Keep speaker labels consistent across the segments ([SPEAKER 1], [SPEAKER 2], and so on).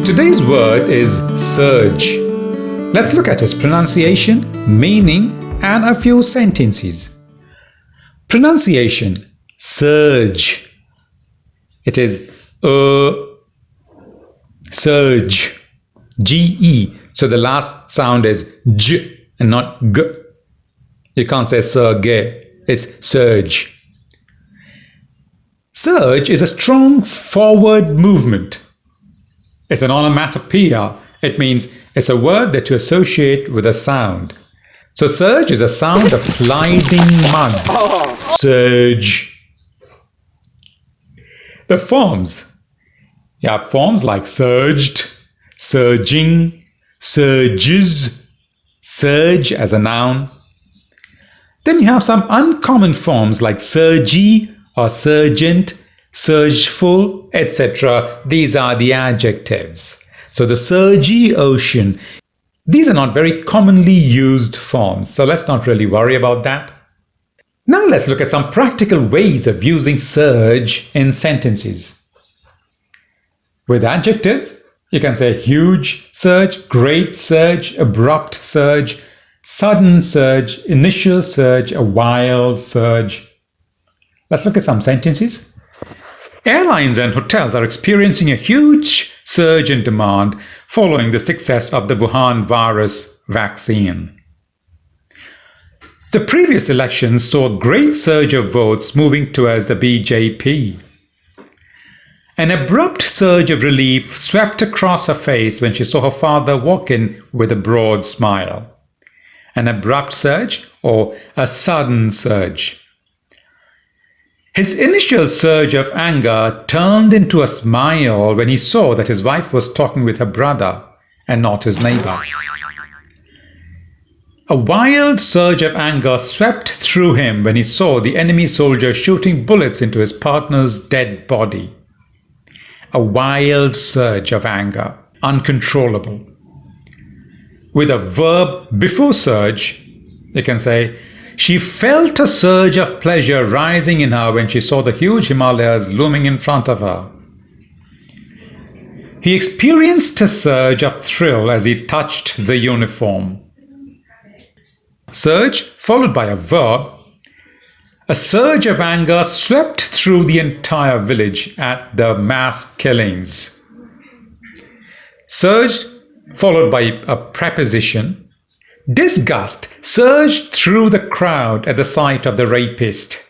[SPEAKER 1] Today's word is surge. Let's look at its pronunciation, meaning, and a few sentences. Pronunciation: surge. It is surge. G-E. So the last sound is J and not G. You can't say surge. It's surge. Surge is a strong forward movement. It's an onomatopoeia. It means it's a word that you associate with a sound. So surge is a sound of sliding mud. Surge. The forms. You have forms like surged, surging, surges, surge as a noun. Then you have some uncommon forms like surgy or surgent, surgeful, etc. These are the adjectives. So the surgy ocean, these are not very commonly used forms, so let's not really worry about that. Now let's look at some practical ways of using surge in sentences. With adjectives, you can say huge surge, great surge, abrupt surge, sudden surge, initial surge, a wild surge. Let's look at some sentences. Airlines and hotels are experiencing a huge surge in demand following the success of the Wuhan virus vaccine. The previous elections saw a great surge of votes moving towards the BJP. An abrupt surge of relief swept across her face when she saw her father walk in with a broad smile. An abrupt surge or a sudden surge. His initial surge of anger turned into a smile when he saw that his wife was talking with her brother and not his neighbor. A wild surge of anger swept through him when he saw the enemy soldier shooting bullets into his partner's dead body. A wild surge of anger, uncontrollable. With a verb before surge, you can say, she felt a surge of pleasure rising in her when she saw the huge Himalayas looming in front of her. He experienced a surge of thrill as he touched the uniform. Surge followed by a verb. A surge of anger swept through the entire village at the mass killings. Surge followed by a preposition. Disgust surged through the crowd at the sight of the rapist.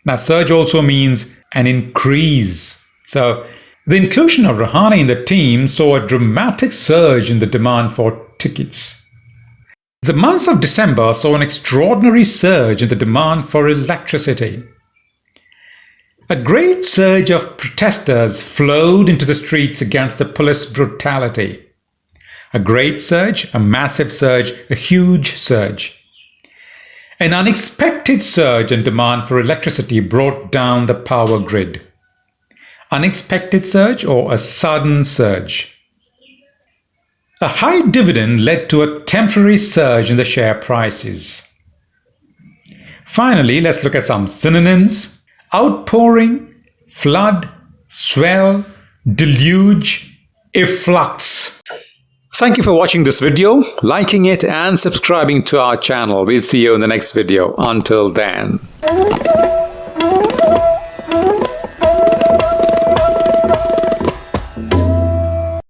[SPEAKER 1] Now, surge also means an increase. So, the inclusion of Rahane in the team saw a dramatic surge in the demand for tickets. The month of December saw an extraordinary surge in the demand for electricity. A great surge of protesters flowed into the streets against the police brutality. A great surge, a massive surge, a huge surge. An unexpected surge in demand for electricity brought down the power grid. Unexpected surge or a sudden surge. A high dividend led to a temporary surge in the share prices. Finally, let's look at some synonyms. Outpouring, flood, swell, deluge, efflux. Thank you for watching this video, liking it and subscribing to our channel. We'll see you in the next video. Until then.